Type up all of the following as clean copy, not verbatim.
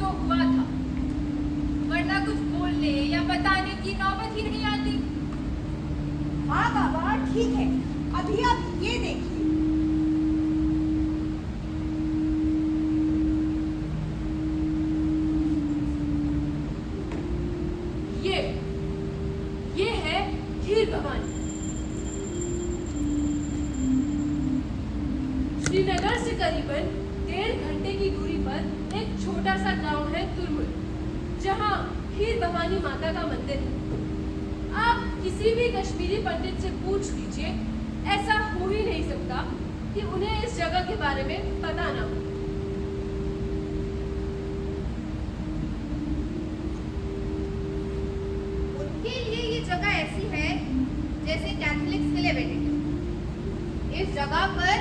तो हुआ था, वरना कुछ बोलने या बताने की नौबत ही नहीं आती। हाँ बाबा ठीक है, अभी आप ये देखिए। ये है खीर भवानी। श्रीनगर से करीबन 1.5 घंटे की दूरी पर एक छोटा सा गांव है तुरमुल, जहां खीर भवानी माता का मंदिर है। आप किसी भी कश्मीरी पंडित से पूछ लीजिए, ऐसा हो ही नहीं सकता कि उन्हें इस जगह के बारे में पता ना हो। उनके लिए ये जगह ऐसी है जैसे कैथोलिक्स के लिए वेटिकन। इस जगह पर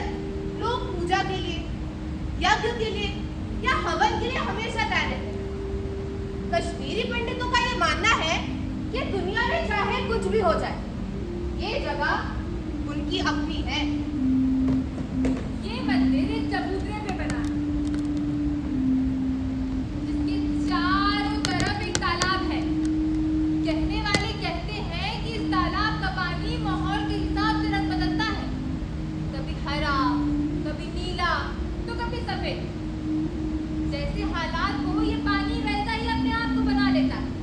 लोग पूजा के लिए, यज्ञ के लिए या हवन के लिए हमेशा तैयार रहते हैं। कश्मीरी पंडितों का ये मानना है कि दुनिया में चाहे कुछ भी हो जाए, ये जगह उनकी अपनी है। ये मंदिर एक चबूतरे पे बना है, जिसके चारों तरफ एक तालाब है। कहने वाले कहते हैं कि इस तालाब का पानी माहौल के हिसाब से रंग बदलता है, कभी हरा, कभी नीला, तो कभी सफेद। जैसे हालात हो, ये पानी वैसा ही अपने आप को बना लेता है।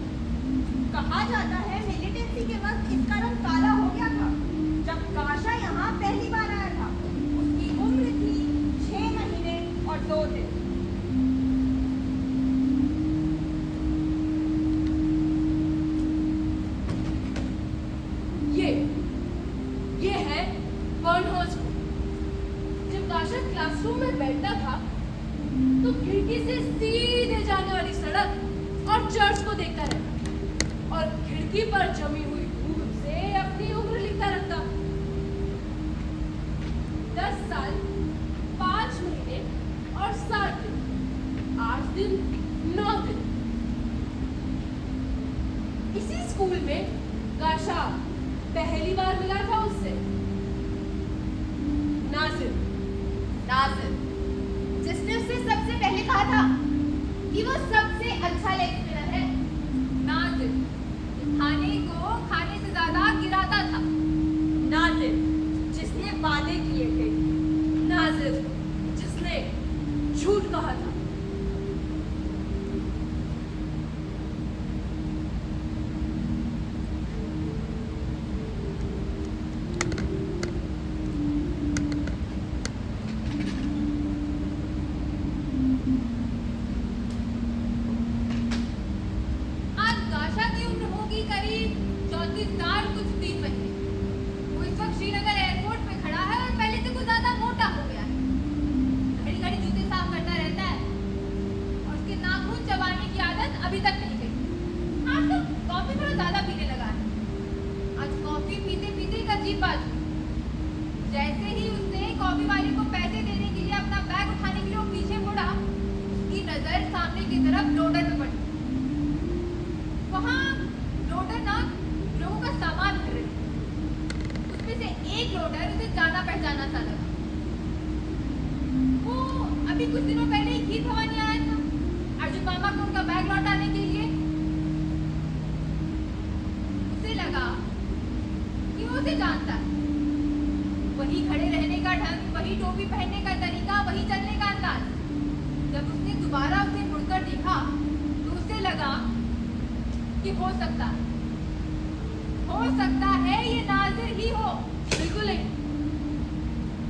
कहा जाता है मिलिटेंसी के वक्त इसका रंग काला हो गया था। जब काशा यहाँ पहली बार आया था, उसकी उम्र थी 6 महीने और 2 दिन। ये है बर्नहाउस। जब काशा क्लासरूम में बैठता था तो खिड़की से सीधे जाने वाली सड़क और चर्च को देखता रहता और खिड़की पर जमी हुई धूल से अपनी उम्र लिखता रहता। 10 साल 5 महीने और 7 दिन, 8 दिन, 9 दिन। इसी स्कूल में काशा पहली बार मिला था उससे। नाजिर, जिसने उससे सबसे पहले कहा था कि वो सबसे अच्छा लेग स्पिनर है। नाजिर खाने को खाने से ज्यादा गिराता था। नाजिर, जिसने वादे किए थे। नाजिर, जिसने झूठ कहा था। आज काशा की उम्र होगी करीब 34 साल कुछ 3 महीने। वो इस वक्त श्रीनगर एयरपोर्ट पे खड़ा है और पहले से कुछ ज्यादा मोटा हो गया है। घड़ी घड़ी जूते साफ करता रहता है और उसके नाखून चबाने की आदत अभी तक नहीं गई। आज तो कॉफी थोड़ा ज्यादा पीने लगा है। आज कॉफी पीते पीते एक अजीब बात हुई। जैसे ही उसने कॉफी वाले को पैसे देने के लिए अपना बैग उठाने के लिए वो पीछे मुड़ा, उसकी नजर सामने की तरफ लोडर में पड़ी। वहाँ लोडर ना लोगों का सामान भर रही थी। उसमें से एक लोडर उसे जाना पहचाना सा लगा। वो अभी कुछ दिनों पहले ही खीर भवानी आया था अर्जुन मामा को उनका बैग लौटाने के लिए। उसे लगा कि वो उसे जानता है। वही खड़े रहने का ढंग, वही टोपी पहनने का तरीका, वही चलने का अंदाज। जब उसने दोबारा उसे मुड़कर देखा तो उसे लगा कि हो सकता है ये नाजिर ही हो। बिल्कुल नहीं,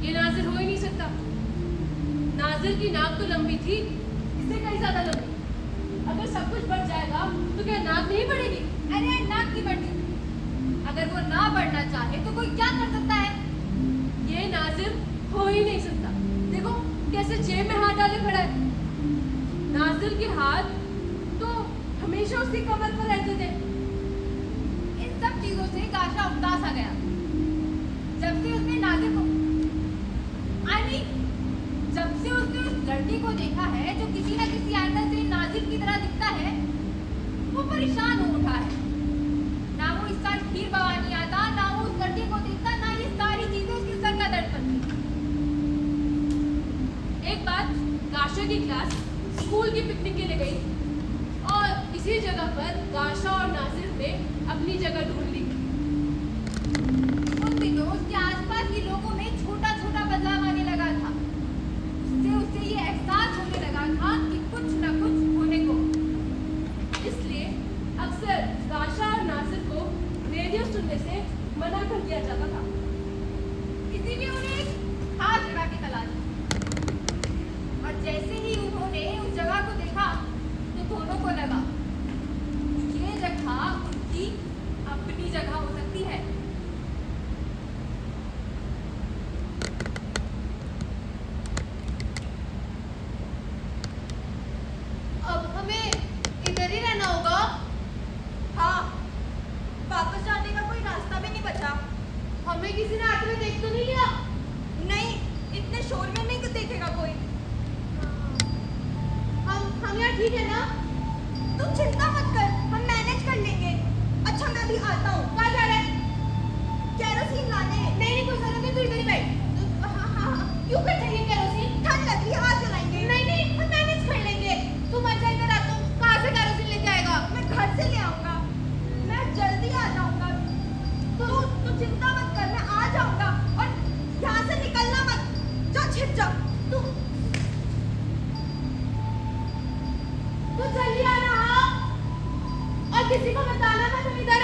ये नाजिर हो ही नहीं सकता। नाजिर की नाक तो लंबी थी, इससे कहीं ज्यादा लंबी। अगर सब कुछ बढ़ जाएगा तो क्या नाक नहीं बढ़ेगी? अरे नाक नहीं बढ़ती। अगर वो ना बढ़ना चाहे तो कोई क्या कर सकता है? ये नाजिर हो ही नहीं सकता। देखो कैसे जेब में हाथ डाले खड़ा है। नाजिर के हाथ तो हमेशा उसकी कमर पर रहते थे। इन सब चीजों से काशा उदास आ गया। जब से उसने नाजिर को जब से उसने उस लड़की को देखा है जो किसी न किसी एंगल से नाजिर की तरह दिखता है, वो परेशान हो उठा है। ना वो इस साल खीर भवानी आता, ना वो उस लड़की को देखता, ना ये सारी चीजें उसके सर का दर्द बनती। एक बार काशा की क्लास स्कूल की पिकनिक के लिए गई और इसी जगह पर गाशा और नासिर ने अपनी जगह ढूंढ ली। उन दिनों उसके आसपास के लोगों में छोटा छोटा बदलाव आने लगा था। उससे उसे ये एहसास होने लगा था कि कुछ न कुछ होने को। इसलिए अक्सर गाशा और नासिर को रेडियो सुनने से मना कर दिया जाता था। इसीलिए उन्हें एक खास जगह की तलाश थी। और जैसे ही उन्होंने उस जगह को देखा तो दोनों को लगा ये जगह उनकी अपनी जगह हो सकती है। अब हमें इधर ही रहना होगा। हाँ, वापस जाने का कोई रास्ता भी नहीं बचा। हमें किसी ने आते हुए देख तो नहीं लिया? नहीं, इतने शोर में नहीं देखेगा कोई। हम यहाँ ठीक है ना? तुम चिंता मत कर, हम मैनेज कर लेंगे। अच्छा, मैं अभी आता हूँ। कहाँ जा रहा है? केरोसिन लाने। नहीं कोई जरूरत नहीं, तू इधर ही बैठ। हाँ, क्यों कर चाहिए केरोसिन? ठंड लग रही है, आज जलाएंगे। नहीं हम मैनेज कर लेंगे। तू मत जा इधर आ। तू कहाँ से केरोसिन लेके आएगा? मैं घर से ले आऊंगा। मैं जल्दी आ जाऊंगा। तू चिंता मत कर, मैं आ जाऊंगा। और यहाँ से निकलना मत। जा, छिप जा। तू जल्दी आ रहा और किसी को बताना मत हम इधर